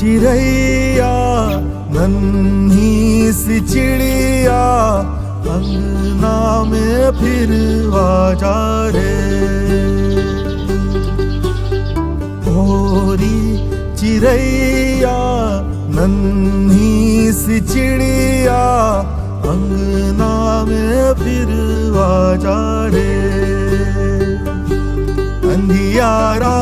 चिड़ैया नन्ही सी चिड़िया अंगना में फिर आजा रे। गोरी चिड़ैया नन्ही सी चिड़िया अंगना में फिर आजा रे। अंधियारा